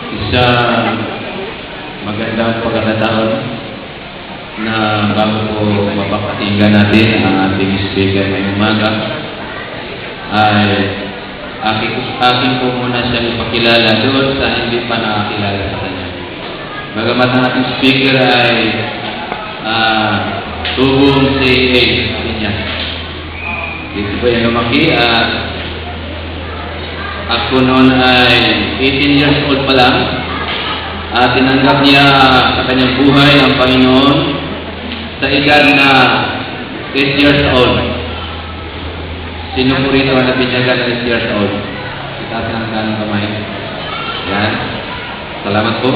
Isang magandang pagkakataon na bago po mapapakinggan natin ang ating speaker ngayong umaga ay aking po muna siyang ipakilala doon sa hindi pa nakakilala sa kanya. Bagamat ang ating speaker ay tubong si A. niya. Dito po yung lumaki at ako noon ay 18 years old pa lang at tinanggap niya sa kanyang buhay ang Panginoon sa edad na 8 years old. Sino po rito ang nabinyagan na 8 years old? Itaas ng kanang kamay. Yan. Salamat po.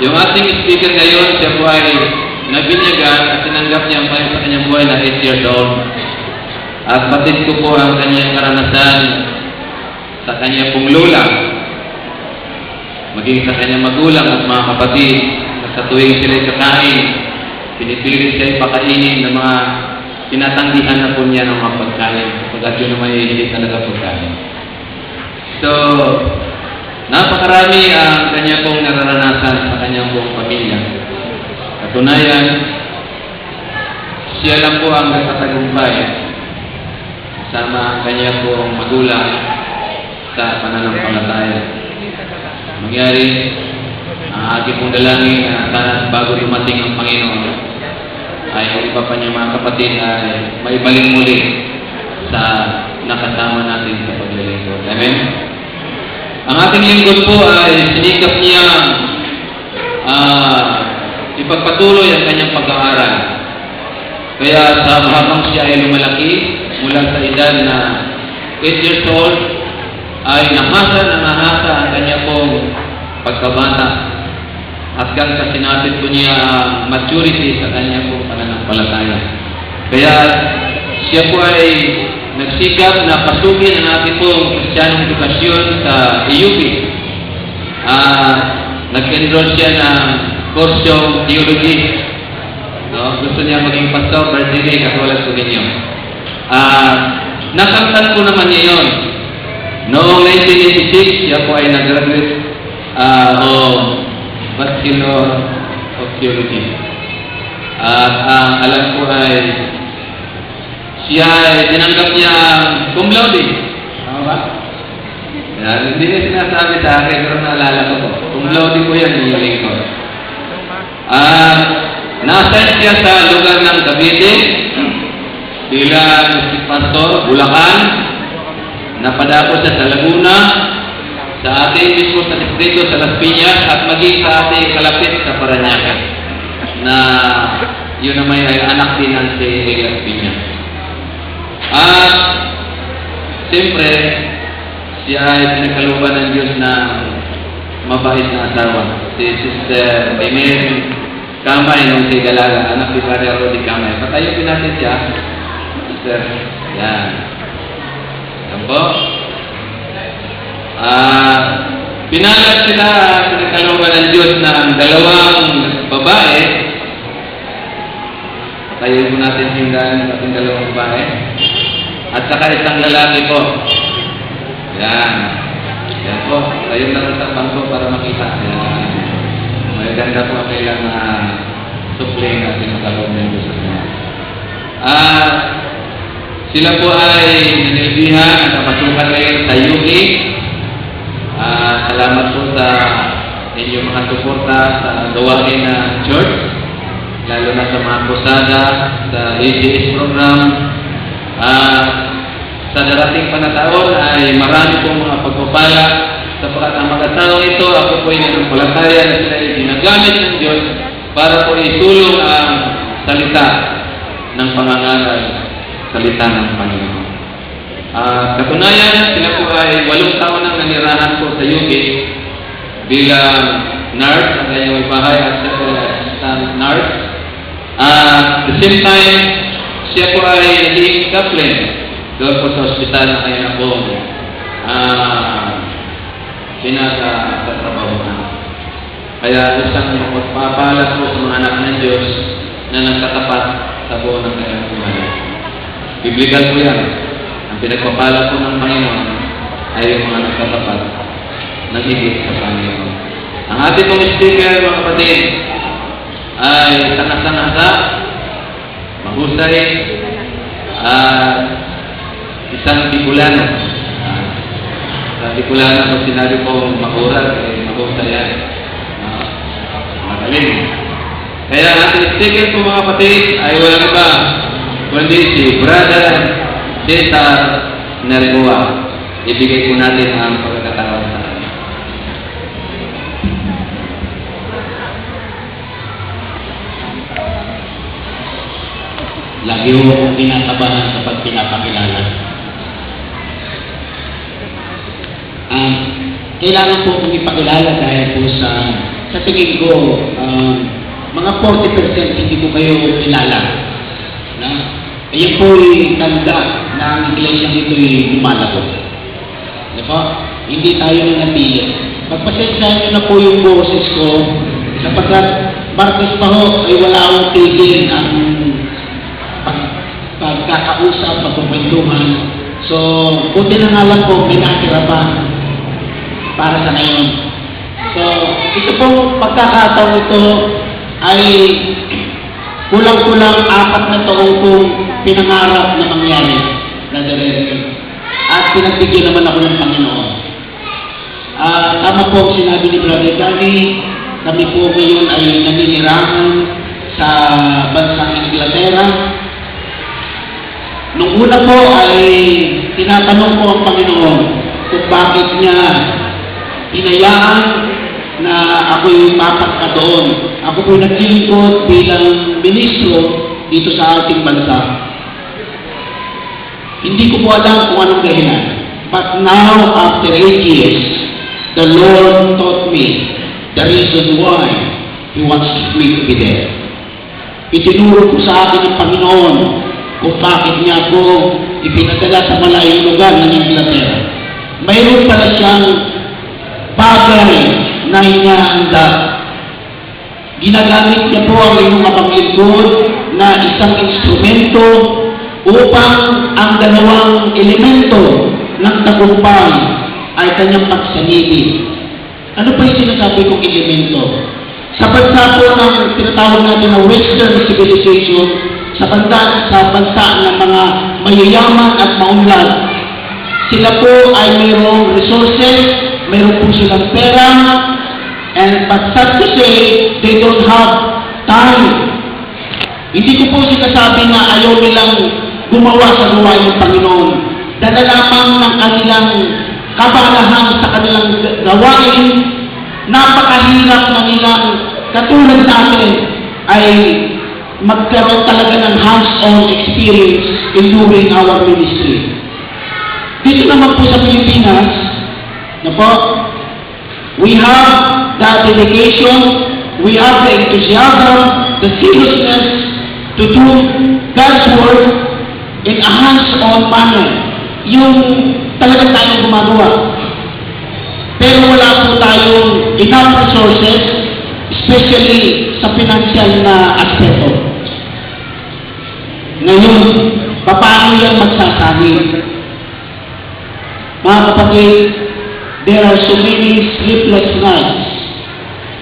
Yung ating speaker ngayon, siya po ay nabinyagan at tinanggap niya ang Panginoon sa kanyang buhay na 8 years old. At batid ko po ang kanyang karanasan sa kanyang pong lola, maging sa kanyang magulang at mga kapatid na sa tuwing sila'y kakain, pinipilit siya ipakainin ng mga tinatanggihan na po niya ng mga pagkain pagkat yun naman hindi talaga pagkain. So, napakarami ang kanya pong nararanasan sa kanyang pong pamilya. Katunayan, siya lang po ang nagtatagumpay kasama ang kanya pong magulang sa pananampalataya. Mangyari, ang aking pong dalangin na sana bago dumating ang Panginoon ay ang iba pa niya mga kapatid ay maibalik muli sa nakasama natin sa paglilingkod. Amen? Ang ating lingkod po ay sinikap niya ipagpatuloy ang kanyang pag-aaral. Kaya sa habang siya ay lumalaki mula sa edad na 8 years old, ay nahasa ang kanya pong pagkabata hanggang sa sinapit po niya ang maturity sa kanya pong pananampalataya. Kaya siya po ay nagsikap na pasukin ang ating pong Kristiyanong edukasyon sa EUP. Nag-enroll siya ng kursong theology. No? Gusto niya maging pastor, birthday, katulad po ninyo. Nakamtan po naman niya yun. Noong 1986, siya po ay nag-graduate of Bachelor of Theology. At alam ko ay siya ay tinanggap niya cum laude. Tama ba? Yan, hindi niya sinasabi sa akin, pero naalala ko po. Cum laude po yan niling ko. Nasa siya sa lugar ng Cavite bilang pastor, Bulacan. Napadako siya sa Laguna, sa ating mismo sa distrito sa Las Piñas at maging sa ating kalapit sa Parañaque na yun naman ay anak din ng si Las Piñas. At siyempre siya ay pinagkalooban ng Diyos na mabait na asawa, si Sister Aimee Kamay nung si Galaga, anak ni Padre Rodi Kamay. Patayuin natin siya, Sister. Yan. Po. Pinalad sila pinagkalooban ng Diyos ng dalawang babae. Patayin po natin hindan ng ating dalawang babae. At saka isang lalaki po. Yan. Yan po. Tayo na sa bangko para makita. Yan. May ganda po kailang supling natin magkaloob ng Diyos. Sila po ay nanilbihan at napasukan ngayon sa UK. Salamat po sa inyong mga suporta sa gawain ng church, lalo na sa mga posada, sa AGS program. Sa darating panataon ay marami pong mga pagpapala sapagkat ang mga taong ito, ako po ay nanampalataya na sila ay ginagamit ng Diyos para po isulong ang salita ng pangangaral, salita ng Panginoon. Katunayan, sila po ay 8 taon nang nanirahan po sa UK bilang nurse at kanyang bahay at assistant nurse. At the same time, siya po ay naging chaplain doon po sa ospital na kaya na po pinagtatrabahuan. Kaya isang magpapala po sa mga anak ng Diyos na nagtatapat sa buo ng kanyang buhay. Biblikal po yan. Ang pinagpapala po ng Panginoon ay yung mga nagtatapat ng higit sa Panginoon. Ang ating pong speaker, mga kapatid, ay sanasa-nasa, mahusay, isang Bicolano. Sa Bicolano, pag sinabi ko makurat, mahusay yan. Magaling. Kaya ang ating speaker po, mga kapatid, ay walang iba, kundi si Brother Cesar Nergoa. Ibigay po natin ang pagkakataon sa akin. Lagi ho akong kinakabahan kapag pinapakilala. Kailangan po akong ipakilala dahil po sa tingin ko, mga 40% hindi ko kayo kilala. Na? Ayan po yung tanda na ang iglesia nito'y lumalago. Diba? Hindi tayo nanatili. Pagpasensyahan nyo na po yung boses ko, sapagkat Martes pa ho ay wala akong tigil ang pagkakausap, pagkukwentuhan. So, buti na nga lang po, may nakatira pa para sa ngayon. So, ito pong pagkakataon ito ay kulang-kulang 4 na taon kong pinangarap na mangyari na direct. At pinagbigyan naman ako ng Panginoon. Tama po ang sinabi ni Brother Danny, kami po ngayon ay naninirahan sa bansang Inglaterra. Nung una po ay tinatanong ko ang Panginoon kung bakit niya hinayaan na ako'y mapatka doon. Ako po'y naglilingkod bilang ministro dito sa ating bansa. Hindi ko po alam kung anong dahilan. But now, after 8 years, the Lord taught me the reason why He wants me to be there. Itinuro po sa akin ng Panginoon kung bakit niya ako ipinadala sa malayong lugar ng Inglaterra. Mayroon pala siyang bagay na inaanda. Ginagamit niya po ang iyong kapaglingkod na isang instrumento upang ang dalawang elemento ng tagumpay ay kanyang pagsanibin. Ano pa yung sinasabi kong elemento? Sa bansa po ng tinatawag natin na Western civilization, sa bansa ng mga mayayaman at maunlad, sila po ay mayroong resources, mayroon po silang pera, but sad to say, they don't have time. Hindi ko po sinasabi na ayaw nilang gumawa sa gawain ng Panginoon. Dala lamang ng kanilang kabalahan sa kanilang gawain, napakahirap na nilang katulad natin ay magkaroon talaga ng hands-on experience in doing our ministry. Dito naman po sa Pilipinas, na po, we have that dedication, we have the enthusiasm, the seriousness to do God's work in a hands-on manner. Yung talagang tayong gumagawa. Pero wala po tayong enough resources, especially sa financial na aspeto. Ngayon, paano yan magsasabi? Mga kapatid, there are so many sleepless nights.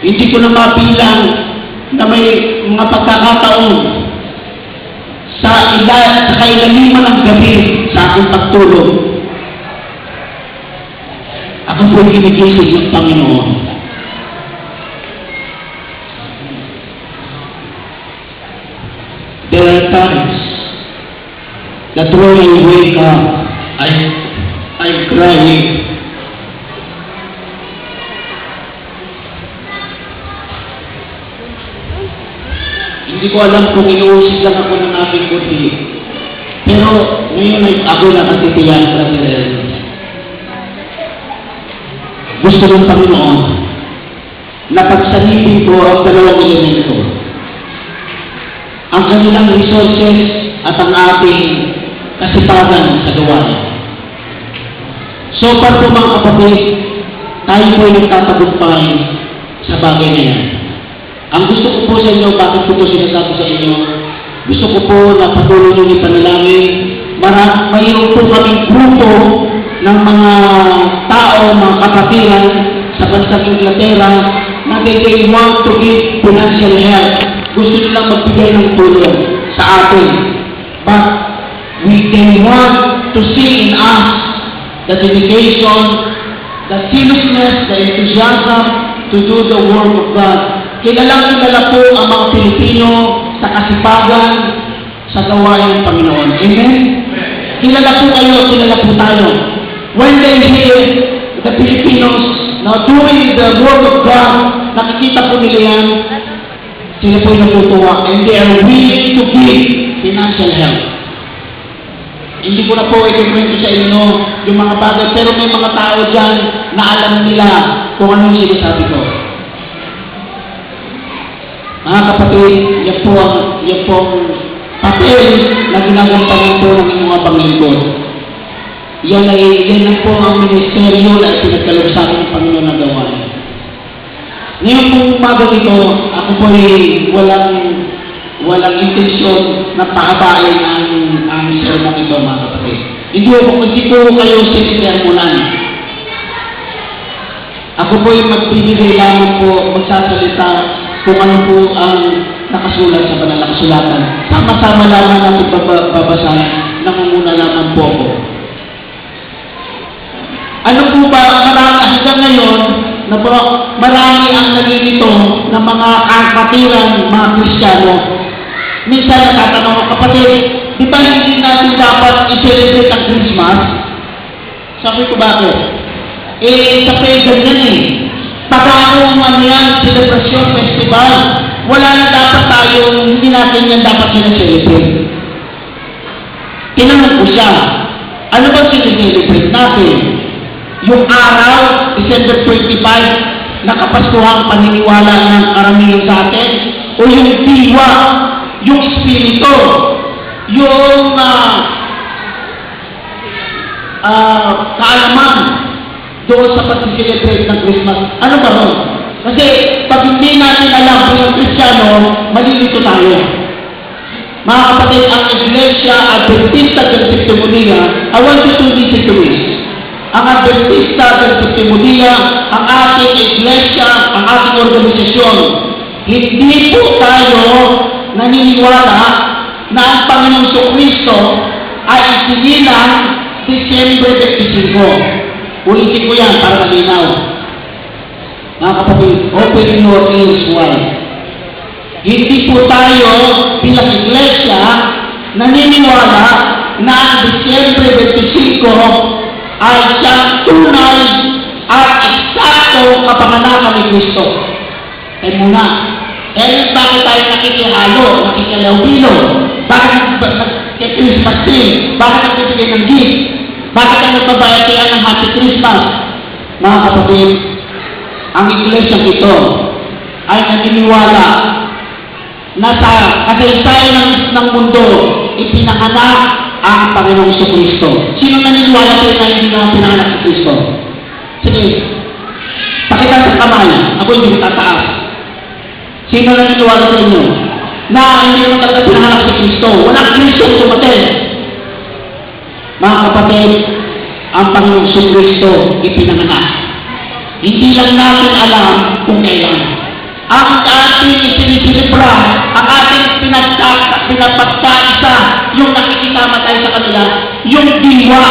Hindi ko na mabilang na may mga pagkakataon sa kailaliman ng gabi sa aking pagtulog. Ako po'y ginigising ng Panginoon. There are times that when I wake up, I'm crying. Hindi ko alam kung inuusig lang ako ng aking buti. Pero ngayon ay ako nakatitiyan, Brother. Gusto ng Panginoon na pagsanipin ko ang dalawang elemento. Ang kanilang resources at ang ating kasipagan sa gawain. So far po mga kapatid, tayo po ay nagtatagumpay sa bagay na yan. Ang gusto ko po sa inyo, bakit ko po sinasabi sa inyo, gusto ko po na patuloy nyo ipanalangin. Mayroon po kaming grupo ng mga tao, mga kapatiran sa bansang Inglaterra they want to give financial help. Gusto nilang magbigay ng tulong sa atin. But they want to see in us the dedication, the seriousness, the enthusiasm to do the work of God. Kilala po ang mga Pilipino sa kasipagan sa gawain ng Panginoon. Amen? Kilala po kayo, kilala po tayo. When they hear the Filipinos now doing the work of God, nakikita po nila yan, sila po yung natutuwa, and they are willing to give financial help. Hindi ko na po ikikwento sa inyo yung mga bagay, pero may mga tao dyan na alam nila kung ano yung sinasabi ko. Mga kapatid, yan po ang papel na ginagampanan po ng mga panglingkod. Yan po ang ministeryo na pinagkalog sa akin ng Panginoon na gawain. Ngayon pong umaga nito, ako po ay walang intensyon na pahabain ang sermon ito, mga kapatid. Hindi ko kayo sinisermonan. Ako po ay magbibigay lamang po, magsasalita kung ano po ang nakasulat sa banal na kasulatan. Sama-sama lamang natin babasahin, nangunguna lamang po ako. Ano po ba, marami hanggang ngayon, na po, marami ang nalilito ng mga kapatiran, mga Kristiyano. Minsan natatanong ko, kapatid, di ba hindi natin dapat i-celebrate ang Christmas? Sabi ko, bakit? Sa pagan yan Pagkakong yan, celebration, festival, wala na dapat tayong, hindi natin yan dapat sinaselebrate. Tinanong ko siya, ano ba sinaselebrate natin? Yung araw, December 25, na kapaskuhang paniniwala ng karamihan sa atin, o yung diwa, yung espiritu, yung kaalaman doon sa pag-celebrate ng Christmas. Ano ba ron? Kasi pag hindi natin alam kung yung Kristiyano, malilito tayo. Mga kapatid, ang Iglesia Adventista del Séptimo Día, I want you to listen to this. Ang Adventista del Séptimo Día, ang ating Iglesia, ang ating organisasyon, hindi po tayo naniniwala na ang Panginoong Kristo ay isinilang December 25. Ulitin ko yan para malinaw. Mga kapatid, open your ears wide. Hindi po tayo bilang Iglesia naniniwala na ang December 25 ay siyang tunay at eksakto kapanganakan ni Kristo. Muna, bakit tayo nakikihalo, nakikilawilo? Bakit nag-Christmas tree? Bakit nagbibigay ng gift? Bakit ang nagbabayatian ng Happy Christmas? Mga kapatid, ang Iglesia ito ay naniniwala na sa kasaysayan ng mundo, ipinanganak ang Panginoong Kristo. Sino naniniwala kayo na hindi naman pinanganak si Kristo? Sige, pakita sa kamay. Ako hindi tataas. Sino naniniwala sa inyo na hindi naman talaga pinanganak si Kristo? Walang Kristo sumatay. Mga kapatid, ang Panginoong Kristo ipinanganak. Hindi lang natin alam kung kailan. Ang ating isinisipra, ang ating pinapagkaisa, yung nakikisama tayo sa kanila, yung diwa,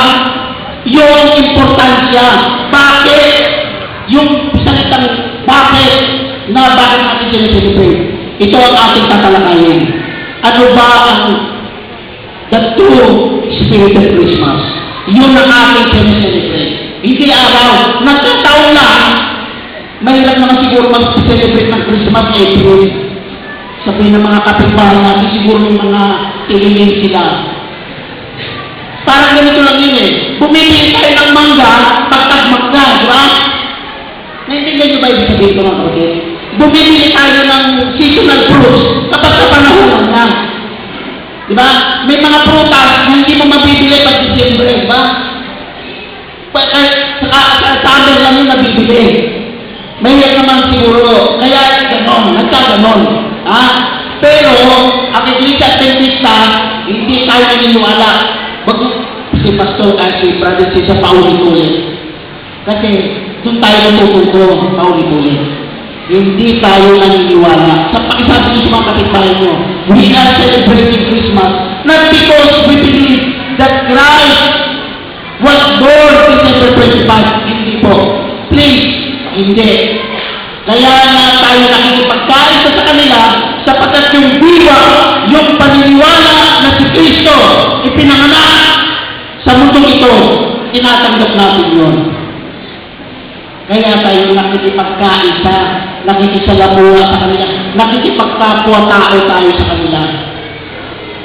yung importansya. Bakit? Yung salitang bakit na bakit natin sinisipra? Ito ang ating tatalakayin. Ano ba ang the true spirit of Christmas? Yun ang ating sinisipra. Hindi araw, nagkataon lang, mahirap naman siguro mag-celebrate ng Christmas April. Sabihin ng mga kapitbahay natin, siguro yung mga kililin sila. Parang ganito lang yun Bumibili tayo ng mangga, pagkagmangga, di ba? Naintindihan nyo ba ibig sabihin ko mga kapatid? Bumibili tayo ng seasonal fruits kapag sa panahon na. Di ba? May mga prutas na hindi mo mabibili pag December, di ba? Sa summer lang yung nabibili. Mahirap naman siguro, kaya ganon, nagkaganon. Pero, ang Iglesia Adventista, hindi tayo naniniwala. Si Pastor at si Brother sa paulit-ulit. Kasi, doon tayo natututo, paulit-ulit. hindi tayo naniniwala. Sa pakisabi niyo sa mga kapitbahay niyo, we are celebrating Christmas not because we believe that Christ was born December 25. Hindi po. Please, hindi. Kaya na tayo nakikipagkaisa sa kanila sapagkat yung diwa, yung paniniwala na si Kristo ipinanganak sa mundong ito, tinatanggap natin yun. Kaya tayo nakikipagkaisa, nakikisalamuha sa kanila, nakikipagkapwa-tao tayo sa kanila.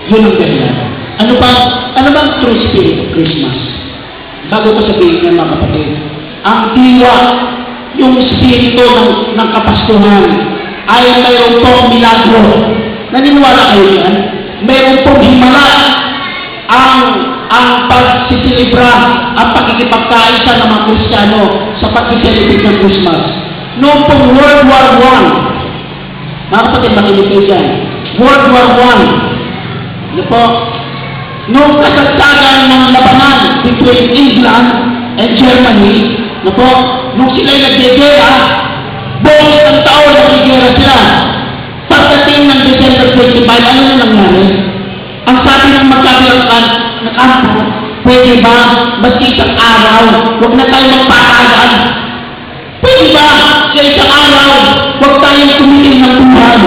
Yun ang dahilan. Ano bang true spirit of Christmas? Bago ko sabihin yan, mga kapatid, ang diwa, yung spirito ng Kapaskuhan, ay mayroon pong milagro. Naniniwala kayo yan? Mayroon pong himala ang pagsisilibra, ang pagkikipagkaisa ng mga Kristiyano sa pagkikilibig ng Christmas. Noong pong World War I, mga kapatid, makinig kayo dyan, World War I, ano po, noong kasagsagan ng labanan between England and Germany, ano po, nung sila'y nagdegera, buong isang taon nagdegera sila. Pagdating ng December 25, ano na nangyari? Ang sabi ng magkabilang nakampo, pwede ba, maski isang araw, huwag na tayo magpatagan. Pwede ba, sa isang araw, huwag tayong tumitin ng buhay.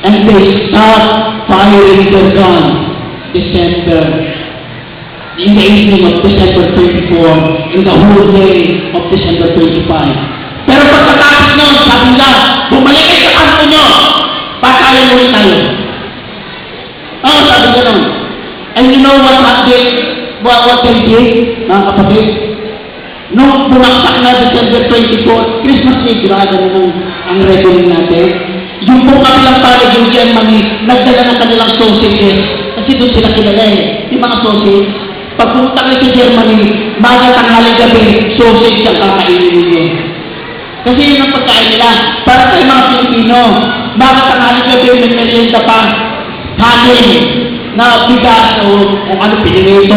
And they start firing their gun, in the evening of December 24, in the whole day of December 25. Pero pagkatapos nun, sabi nila, bumalik kayo sa kampo nyo, patayan muli tayo. Sabi nila nun. And you know what they did, mga kapatid? Nung bumagsak na December 24, Christmas Day, grada naman ang revenue natin. Yung pong kabilang palig yung Germany, nagdala ng kanilang sausages. Kasi doon sila kilala yung mga sausage. Pag pumunta kayo sa Germany, maga tanghali gabi, sausage ang kakainin ninyo. Kasi yun ang pagkain nila. Para sa mga Pilipino, maga tanghali gabi, may merienda pa, hanin, na bigas o kung ano, pinili ko.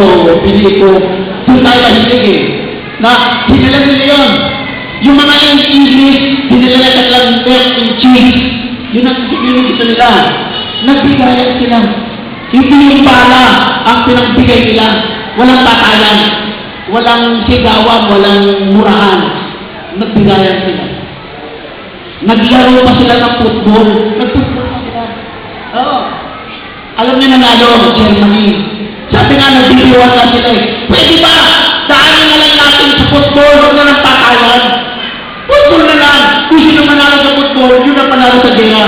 Doon tayo mahilig eh. Na, dinala nila yun. Yung mga English, dinala nila kanilang milk and cheese. Yun ang gusto nila. Nagbigayan sila. Hindi yung pala ang pinagbigay nila. Walang patayan, walang sigawan, walang murahan. Nagbigayan sila. Naglaro pa sila ng football. Nag-football pa sila. Oo. Alam niyo nanalo, Germany. Sabi nga, nagbibiwan na sila eh. Pwede ba? Daanin na lang natin sa football, huwag na ng patayan. Football na lang. Kung sino manalo sa football, yun ang panalo sa gera.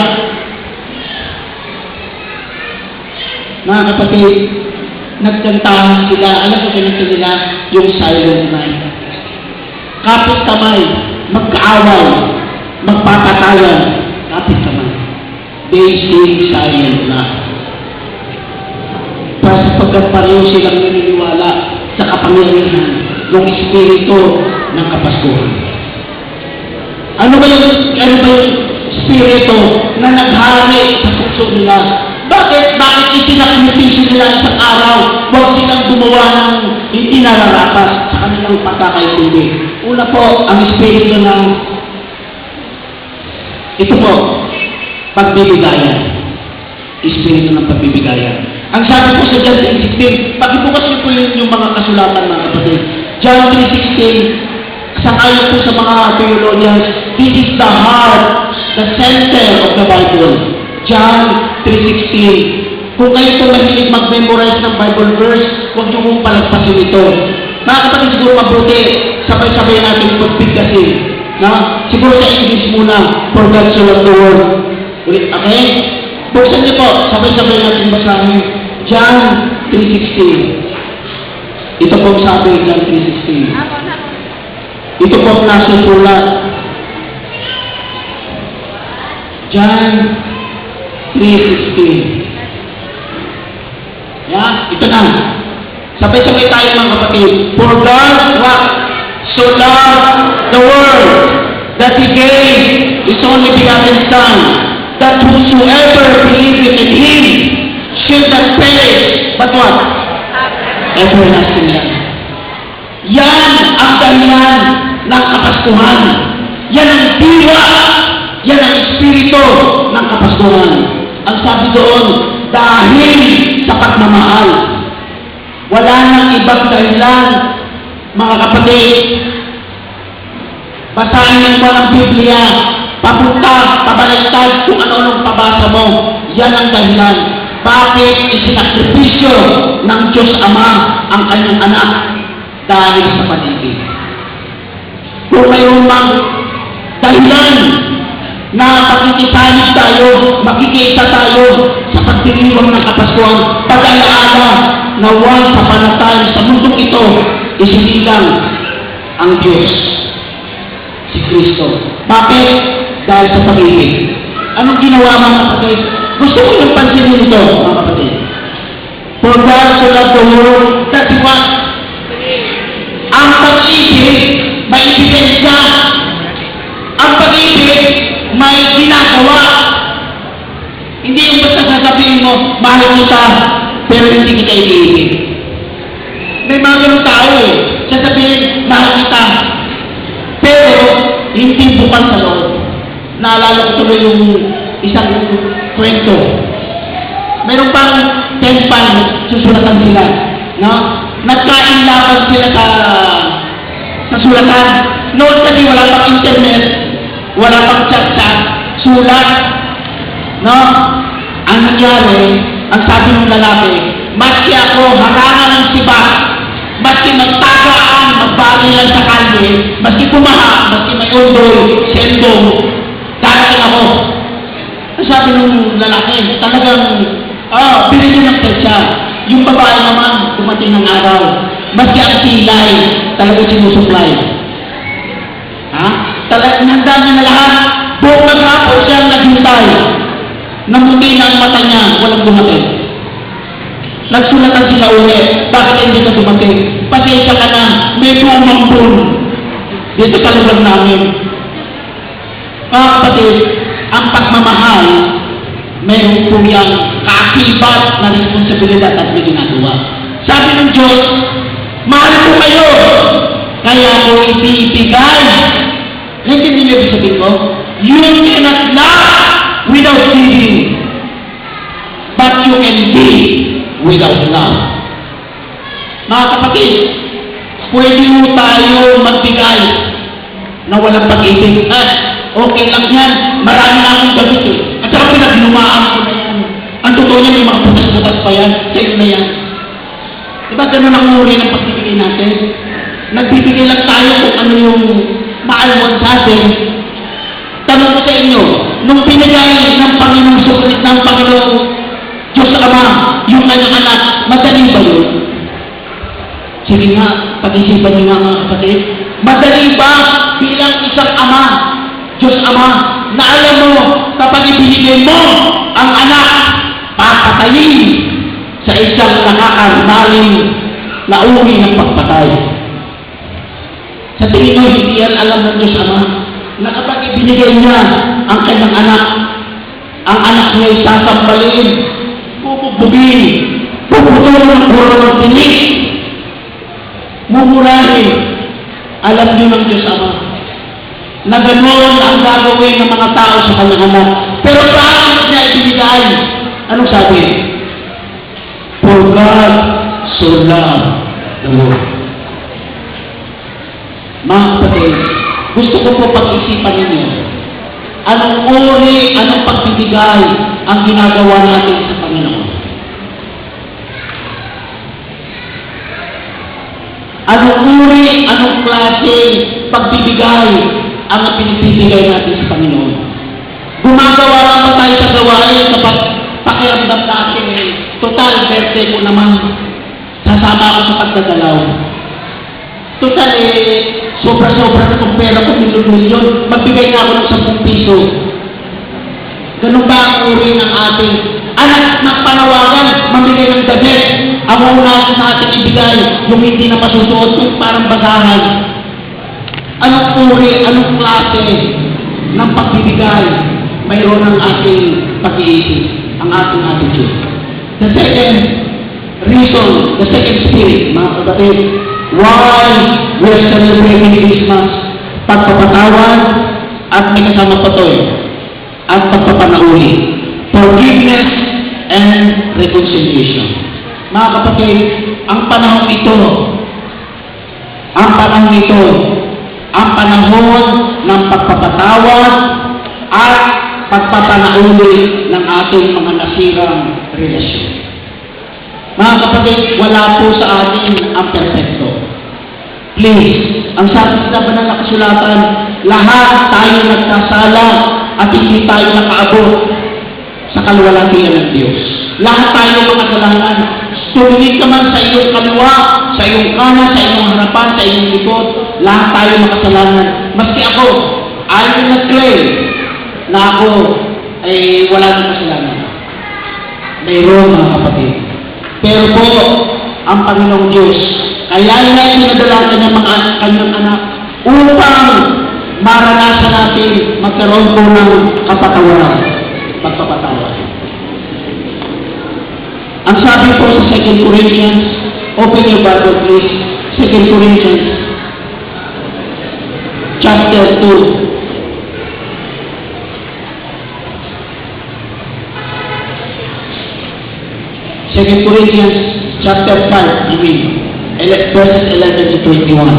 Mga kapatid, nagkantahan sila. Alam ko kanito nila yung Silent Night. Kapit kamay, magkaaway, magpapatayan, kapit kamay. They sing Silent Night. Para sapagkat pareho silang naniniwala sa kapangyarihan ng Espiritu ng Kapaskuhan. Ano ba yung Espiritu na naghari sa puso nila? Bakit itinakmitisyo nila isang araw? Huwag silang gumawa ng hindi nararapat sa kanilang pagkakaintindi. Una po, ang Espiritu ng ito po, pagbibigayan. Espiritu ng pagbibigayan. Ang sabi po sa John 3:16, pakibukas niyo po yung mga kasulatan, mga kapatid. John 3:16, sangayon po sa mga theologians, this is the heart, the center of the Bible. John 3:16. Kung kayo po mahilig mag-memorize ng Bible verse, huwag niyo pong palagpasin ito. Mga kapatid, siguro mabuti, sabay-sabay natin pagbigkasin. Siguro sa English muna, for God so loved the world. Ulit, okay? Buksan niyo po, sabay-sabay natin basahin. John 3:16. Ito po sabi, John 3:16. Ito po nasa sulat. John 3:16. Ito na. Sabay-sabay tayo, mga kapatid. For God, what? So loved the world, that He gave His only begotten Son, that whosoever believeth in Him should not perish, but what? Everlasting life. Yan ang dahilan ng Kapaskuhan. Yan ang diwa espiritu ng kapaskuhan. Ang sabi doon, dahil sa pagmamahal. Wala nang ibang dahilan, mga kapatid. Basahin mo ang Biblia, papunta, pabaliktad kung ano-anong pabasa mo. Yan ang dahilan. Bakit isinakripisyo ng Diyos Ama ang kanyang anak dahil sa pag-ibig? Kung mayroon mang dahilan na pakikisanig tayo, makikita tayo sa pagdiriwang ng Kapaskuhan, pag-alaala na huwag papanatay sa mundong ito, isinilang ang Diyos, si Kristo. Bakit? Dahil sa pag-ibig. Anong ginawa mga kapatid? Gusto ko yung pansinin ito, mga kapatid. For God so loved the world, that's what? Ang pag-ibig, may ebidensya. Ang pag-ibig, may ginagawa. Hindi yung basta sasabihin mo, mahal kita, pero hindi kita iibig. May mga ganun tao eh. Sasabihin, mahal kita, pero hindi bukal sa loob. Naalala ko tuloy yung isang kwento. Meron pang temple, susulatan sila. No? Nagkainlaban sila sa sulatan. Noon kasi wala pang internet, wala pang chat-chat, sulat. No? Ang nangyari, ang sabi ng lalaki, maski ako harangan ng siba, maski magtagaan, magbalilan sa kalye, maski pumaha, maski may undoy, sendong, darating ako. Ang sabi ng lalaki, talagang, binigyan ng petsa. Yung babae naman, dumating ng araw, maski ang silay, talagang sinusupply. Talagang handa niya na lahat, buong maghapon siyang naghintay. Namuti na ang mata niya, walang dumating. Nagsulatan sila ulit, bakit hindi ka dumating? Pasensya ka na, may bumambun. Dito sa lugar namin. Mga kapatid, ang pagmamahal, mayroon po yung kaakibat na responsibilidad at may ginagawa. Sabi ng Diyos, mahal ko kayo, kaya ko ibibigay. Hindi niyo ibig sabihin ko, you cannot love without giving, but you can give without love. Mga kapatid, pwede mo tayo magbigay na walang pag-ibig. Okay lang yan, marami na akong gamit eh. At saka pinaglumaan ko na yan. Ang totoo niya, may mga butas-butas pa yan, sa'yo na yan. Diba ganun ang uri ng pagbibigay natin? Nagbibigay lang tayo kung ano yung maalwan sa atin. Tanong ko sa inyo, nung pinagay ng Panginoong Sulit ng Panginoong Diyos Ama, yung kanyang anak, madali ba yun? Sige nga, pag-isipan niyo nga mga kapatid. Madali ba bilang isang ama, Diyos Ama, na alam mo, kapag ibinigay mo ang anak, papatayin sa isang nakakamaling na uri ng pagpatay. Sa tingin mo, hindi yan alam ng Diyos Ama, na kapag ibinigay niya ang kanyang anak, ang anak niya ay sasambalin, bububugin, puputulong ng puro ng tinig, mumurahin. Alam niyo ng Diyos Ama na gano'n ang gagawin ng mga tao sa kanyang anak. Pero paano niya ibinigay? Anong sabi? For God so loved the world. Mga kapatid, gusto ko po pag-isipan ninyo, anong uri, anong pagbibigay ang ginagawa natin sa Panginoon? Anong uri, anong klase pagbibigay ang pinipibigay natin sa Panginoon? Gumagawa lang ba tayo sa gawain kapag pakiramdam natin total, birthday ko naman, sasama ako sa pagdadalaw. Total sobra-sobra na kung pera ko, milyon-milyon, magbigay na ako ng 10 piso. Ganun ba ang uri ng ating anak ng panawagan, mamigay ng damit? Ang una sa ating ibigay, yung hindi na masusuot, yung parang basahan. Anong uri, anong klase ng pagbibigay mayroon ang ating pag-iisip, ang ating attitude. The second reason, the second spirit, mga kapatid, why we are celebrating Christmas, pagpapatawad at may kasama pa ito. at pagpapanauli. Forgiveness and reconciliation. Mga kapatid, ang panahon ito, ang panahon ng pagpapatawad at pagpapanauli ng ating mga nasirang relasyon. Mga kapatid, wala po sa atin ang perfecto. Please, ang sabi sa banal na kasulatan, lahat tayo nagkasala at hindi tayo nakaabot sa kaluwalhatian ng Diyos. Lahat tayo makasalanan. Tumingin ka man sa iyong kaliwa, sa iyong kanan, sa iyong harapan, sa iyong likod, lahat tayo makasalanan. Maski ako, I will not claim na ako ay wala ng kasalanan. Mayroon, mga kapatid. Pero po, ang Panginoong Diyos, kaya niya pinadala ng mga kanyang anak upang maranasan natin magkaroon po ng kapatawaran, pagpapatawad. Ang sabi po sa 2 Corinthians, open your Bible please, 2 Corinthians chapter 2. Second Corinthians chapter 5, verses 11 to 21.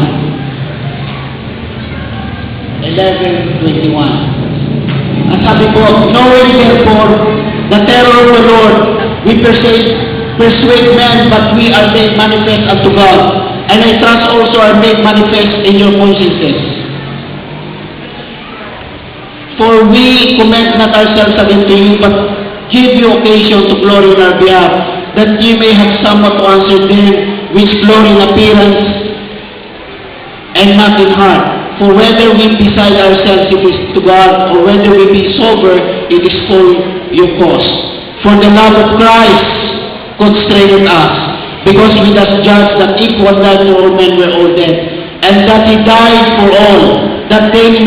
11:21. Ang sabi po, knowing therefore the terror of the Lord, we persuade men, but we are made manifest unto God, and I trust also are made manifest in your consciences. For we commend not ourselves again to you, but give you occasion to glory on our behalf, that ye may have somewhat to answer them which glory in appearance and not in heart. For whether we beside ourselves, it is to God, or whether we be sober, it is for your cause. For the love of Christ constrained us, because we does judge that equal life to all men were all dead, and that he died for all, that they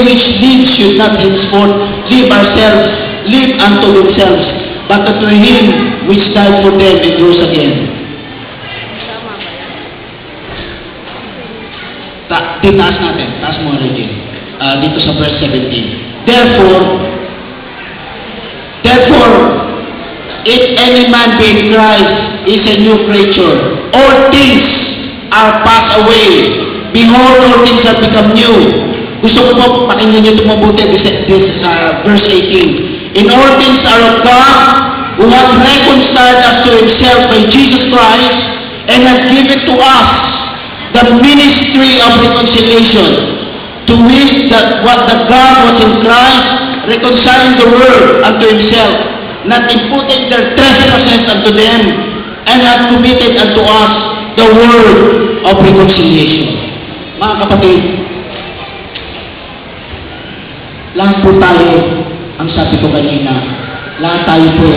which live should not henceforth live unto themselves, but unto him which died for them and rose again. Tinaas natin, taas mo rin dito sa verse 17. Therefore, if any man be in Christ, is a new creature. All things are passed away. Behold, all things have become new. Gusto ko po, pakinggan nyo ito mabuti, verse 18. In all things are of God, who has reconciled us to himself by Jesus Christ, and has given to us the ministry of reconciliation, to which that what the God was in Christ, reconciling the world unto himself, not imputing their trespasses unto them, and hath committed unto us the word of reconciliation. Mga kapatid, lahat po tayo, ang sabi ko kanina, lahat tayo po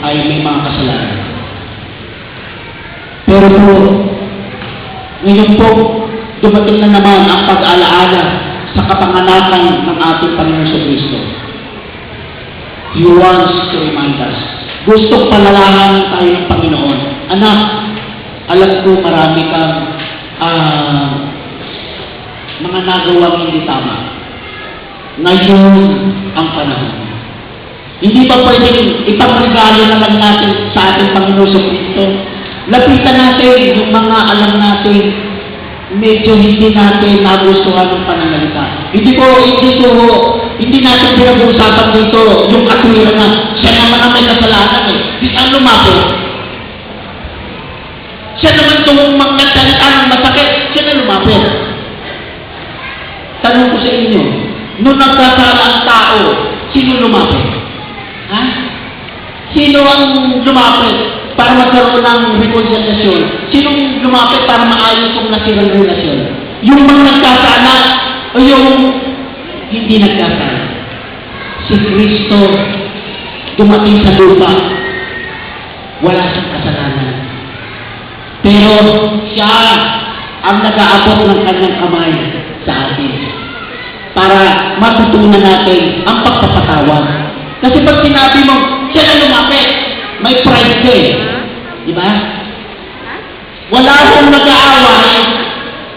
ay may mga kasalanan. Pero po, ngayon po, dumating na naman ang pag-alaala sa kapanganakan ng ating Panginoon sa Kristo. He wants to remind us. Gustong palalahan tayo ng Panginoon. Anak, alam ko marami kang mga nagawang hindi tama. Ngayon ang panahon. Hindi ba pwedeng ipangregalo na lang natin sa ating Panginoon sa Kristo? Lapitan natin yung mga alam natin medyo hindi natin nagustuhan ng pananalita. Hindi natin pinag-uusapan dito yung katwiran na siya naman ang may kasalanan eh. Di saan lumapit? Siya naman itong magnasalita ng masakit, siya na lumapit. Tanong ko sa inyo, nung nagkasala ang tao, sino lumapit? Ha? Sino ang lumapit para magkaroon ng reconciliation? Sinong lumapit para maayos kung nasirang relasyon? Yung mga nagkasala o yung hindi nagkasala? Si Kristo dumating sa lupa, wala siyang kasalanan. Pero siya ang nag-aabot ng kanyang kamay sa atin para matutunan natin ang pagpapatawad. Kasi pag sinabi mo, siya na lumapit, may pride ka eh. Di ba? Wala akong nag-aaway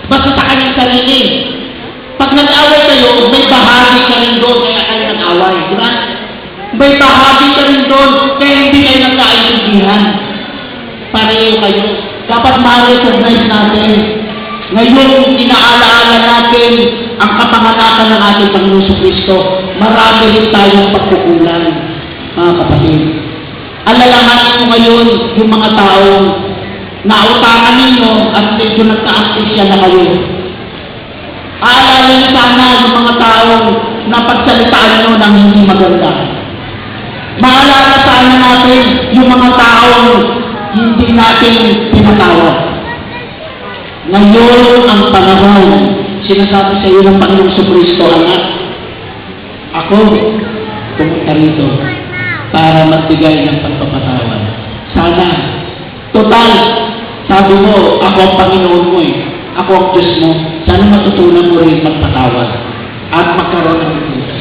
basta sa kanyang sarili. Pag nag-aaway kayo, may bahagi ka rin doon kaya kayo nag-aaway. May bahagi ka rin doon, kaya hindi kayo nagkaintindihan. Pareho kayo. Dapat ma-recognize natin. Ngayon, inaalaala natin ang kapanganakan ng ating Panginoon Kristo. Marami rin tayong pagkukulang, mga kapatid. Alalahanin mo ngayon yung mga taong nautangan ninyo at medyo nagka-ampisya na kayo. Aalala niyo sana yung mga taong napagsalitaan nyo ng hindi maganda. Maalala sana natin yung mga taong hindi natin pinatawag. Ngayon ang panahon, sinasabi sa iyo ng Panginoong Kristo, anak, ako pumunta rito para magbigay ng pagpapatawad. Sana, total, sabi mo, ako ang Panginoon mo eh. Ako ang Diyos mo. Sana matutunan mo rin magpatawad at magkaroon ng puso.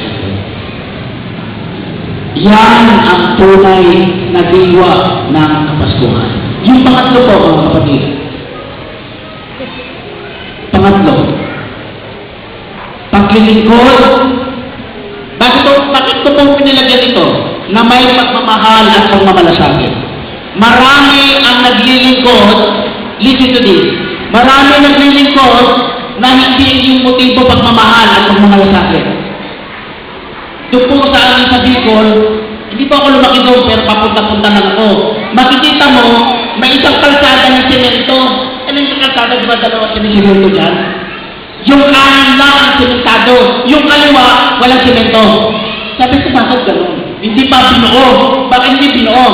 Yan ang tunay na diwa ng Kapaskuhan. Yung pangatlo po, mga kapatid. Pangatlo. Paglilingkod. Bakit ko pong pinilagyan ito? Na may pagmamahal at pagmamalasakit. Marami ang naglilingkod, listen to this, marami naglilingkod na hindi yung motibo pagmamahal at pagmamalasakit. Doon po sa amin sa Bicol, hindi po ako lumaki doon, pero papunta-punta lang ako. Makikita mo, may isang kalsada ng semento. Ano yung kalsada, di ba dalawa sinisimento dyan? Yung kanan lang ang sementado, yung kaliwa, walang semento. Sabi ko, bakit gano'n? Hindi pa binuo. Bakit hindi binuo?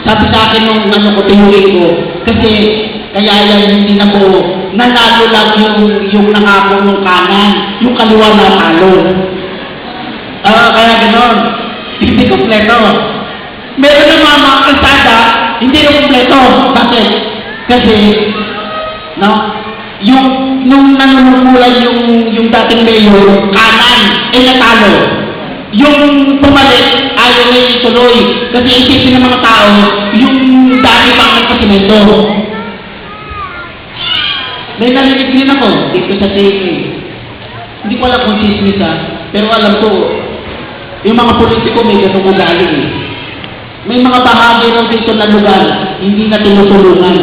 Sabi sa akin nung ko, tinuloy ko. Kasi, kaya yan, hindi na po, nanalo lang yung nangako ng kanan, yung kaliwa na talo. Kaya gano'n, hindi kompleto. Meron ng mga kalsada, hindi na kompleto. Bakit? Kasi, no, nung nanunungkulan yung dating mayor, kanan, natalo. Yung pumalit, ayaw na yung ituloy. Kasi isipin ng mga tao, yung dati pang nagkasimento. May narinig din ako, dito sa TV. Hindi ko alam kung chismis pero alam ko, yung mga politiko may ganung ugali. May mga bahagi rin dito na lugar, hindi na tinutulungan.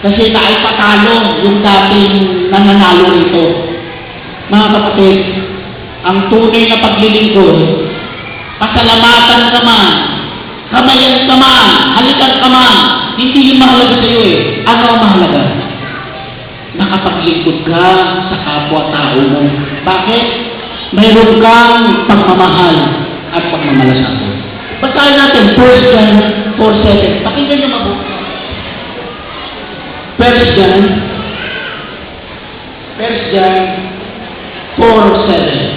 Kasi naipatalo yung dating nananalo rito. Mga kapatid, ang tunay na paglilingkod, pasalamatan ka man, kamayan ka man, halikan ka man, hindi yung mahalaga sa iyo eh. Ano ang mahalaga? Nakapaglingkod ka sa kapwa-tao mo. Bakit? Mayroon kang pagmamahal at pagmamalasakit. Basahin natin, 1 John 4:7. Pakinggan niyo mabuti. 1 John 4:7.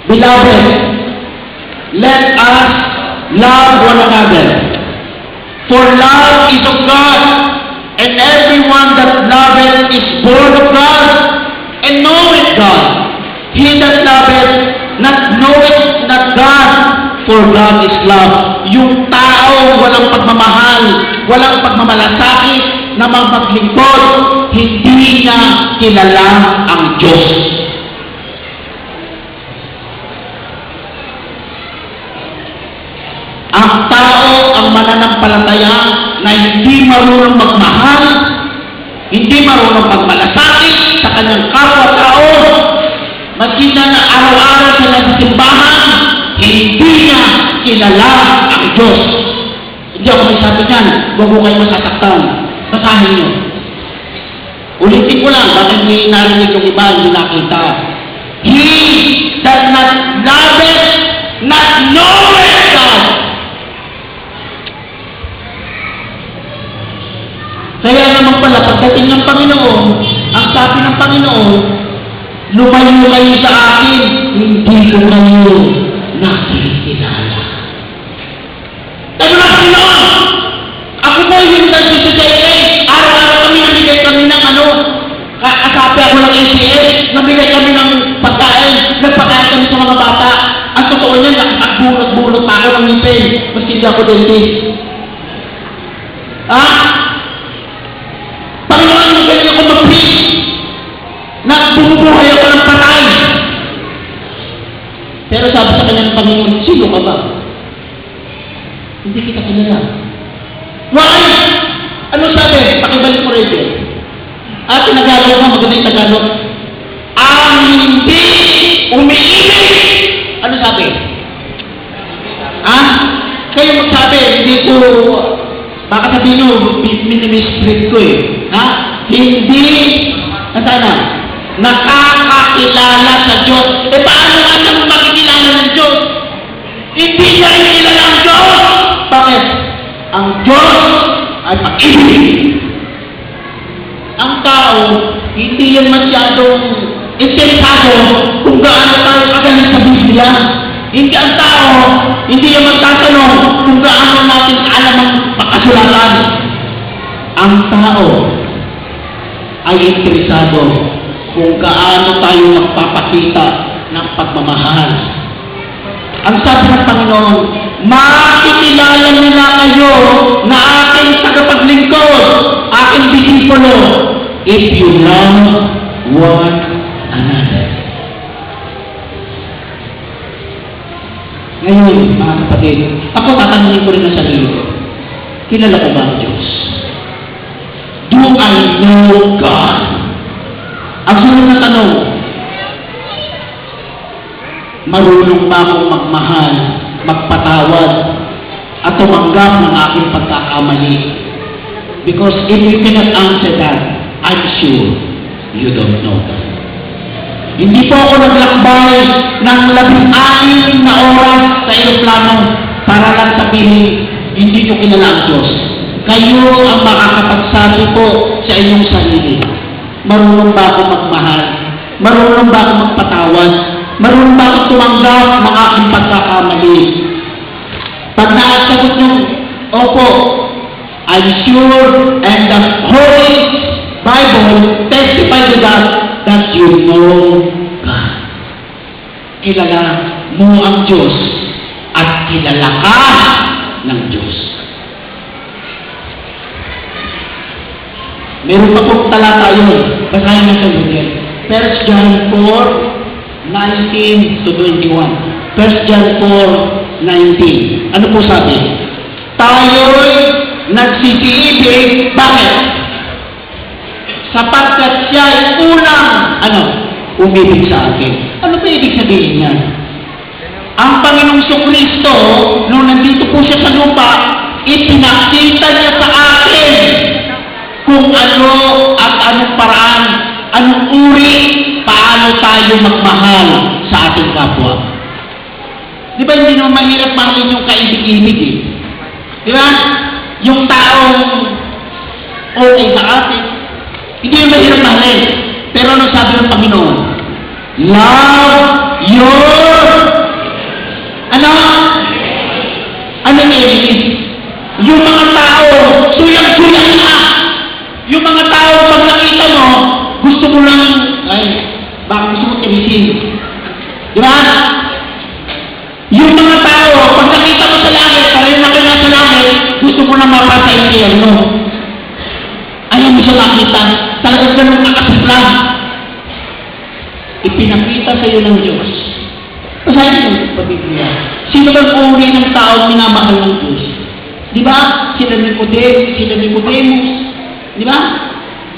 Beloved, let us love one another. For love is of God, and everyone that loveth is born of God, and knoweth God. He that loveth not knoweth not God, for God is love. Yung tao walang pagmamahal, walang pagmamalasakit, na maglingkod, hindi niya kilala ang Diyos. Ang tao ang mananampalataya na hindi marunong magmahal, hindi marunong magmalasakit sa kanyang kapwa-tao, magkita na araw-araw sila sa simbahan, hindi niya kilala ang Diyos. Hindi ako may sabi niyan, huwag mo kayo masasaktan. Basahin niyo. Ulitin ko lang, bakit may narinig yung iba, hindi nakita. He that not loveth, not knoweth God. Kaya naman pala, pagdating ng Panginoon, ang sabi ng Panginoon, lumayo kayo sa akin, hindi ko kayo nakikilala. Ano na Panginoon? Ako po yung nandito sa LA, araw-araw kami nabigay kami ng kasapi ako ng ACS, nabigay kami ng pagkain, nagpakain kami sa mga bata. Ang totoo niya, nagbulot pa ako ng ngipin, maski hindi ako dentist. Panginoon, magaling ako mag-preach na bumubuhay ako ng patay. Pero ng Panginoon, sino ka ba? Hindi kita kilala. Why? Ano sabi? Pakibalik mo rin yun. Tinagalog mo, maganda yung Tagalog. Ang hindi umiibig. Ano sabi? Kayo magsabi, hindi ko, baka sabihin nyo, minimistrate ko eh. Hindi, nasana? Nakakakilala sa Diyos. Paano nga siya makikilala ng Diyos? Hindi niya kilala ang Diyos. Bakit? Ang Diyos ay pag-ibig. Ang tao, hindi yan masyadong interesado kung gaano tayo kagaling sa Biblia. Hindi ang tao, hindi yan magtatanong kung gaano natin alam ang pakasulatan. Ang tao ay interesado kung gaano tayo magpapakita ng pagmamahal. Ang sabi ng Panginoon, makikilala nila kayo na aking tagapaglingkod, aking disipulo, if you love one another. Ngayon, mga kapatid, ako tatanungin ko rin ang sarili ko. Kilala ko ba ang Diyos? Do I know God? Ang sunod na tanong, marunong ba akong magmahal, magpatawad, at tumanggap ng aking pagkakamali? Because if you cannot answer that, I'm sure you don't know God. Hindi po ako naglakbay ng 16 na oras sa eroplano para lang sabihin, hindi ko kilala ang Diyos. Kayo ang makakapagsabi po sa inyong sarili. Marunong ba ako magmahal? Marunong ba ako magpatawad? Marunong ba ako tumanggap ng aking pagkakamali? Pag nakasagot nyo, opo, I'm sure, and the Holy Bible testify to that you know God. Kilala mo ang Diyos at kilala ka ng Diyos. Meron pa pong talata yun. Basahin na sa Biblia. 1 John 4:19 to 21. 1 John 4:19. Ano po sabi? Tayo'y nagsisibig. Bakit? Sapagkat siya ay unang, umibig sa akin. Ano ba ibig sabihin niya? Ang Panginoong Kristo, nung nandito po siya sa lupa, ipinakita niya sa atin kung ano at anong paraan, anong uri, paano tayo magmahal sa ating kapwa. Di ba hindi naman mahirap mahalin yung kaibig-ibig eh? Di ba? Yung taong okay sa atin, hindi yung mahirap mahalin. Pero ano sabi ng Panginoon? Love your... Ano ibig? Yung mga tao, suyang-suyang na. Yung mga tao, pag nakita mo, gusto mo lang, baka gusto mo timisin. Di ba? Yung mga tao, pag nakita mo sa langit, para yung nakita sa langit, gusto mo lang mapasa yung tiyerno. Ayaw mo siya makita. Talagang ganun makasiplan. Ipinakita sa iyo ng Diyos. Basahin mo sa Biblia. Sino bang uri ng tao minamahal ng Diyos? Di ba? Sila Nicodemus. Di ba?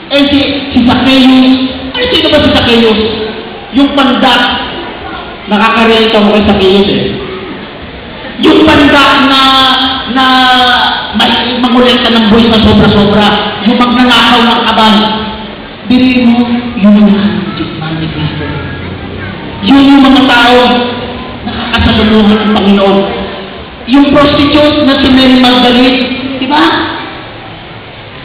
Si Zacchaeus. Sino ba si Zacchaeus? Yung pandak. Nakaka-relate ako kay Zacchaeus eh. Yung pandak na mangulenta ng buhay na sobra-sobra. Yung magnanakaw ng kaban. Dili mo, yun ang nakakasipman ni Kristo. Yun yung mga tao nakakasaluluhan ng Panginoon. Yung prostitute na si Mary Magdalene, di ba?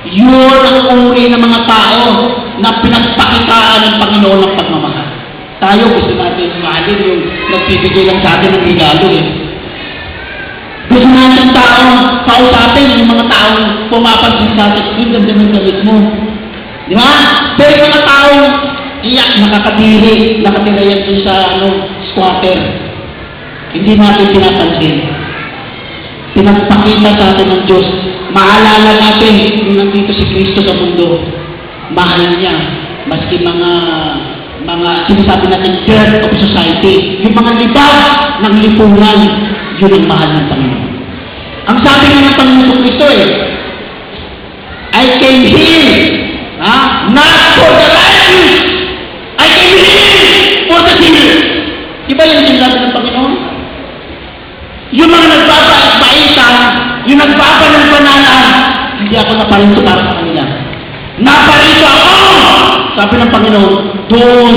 Yun ang uri ng mga tao na pinagpakitaan ng Panginoon ng pagmamahal. Tayo gusto natin mahalin yung nagbibigay lang sa atin ng regalo eh. Gusto natin taong kausapin yung mga taong pumapansin sa atin, yung ganda ng damit mo. Di ba? Pero yung mga taong iyak, nakatira yan dun sa squatter. Hindi natin pinapansin. Pinagpakita sa atin ng Diyos. Maalala natin kung nandito si Kristo sa mundo. Mahal niya. Maski mga mga sinasabi natin dirt of society, yung mga libag ng lipunan, yun ang mahal ng Panginoon. Ang sabi nga ng Panginoon Kristo I came here, not for the righteous, I came here for the sinner. Diba yung sinasabi ng Panginoon? Yung mga nagpapaitan, yung nagpapanagpanalan, hindi ako naparito para sa kanila. Naparito ako! Sabi ng Panginoon, doon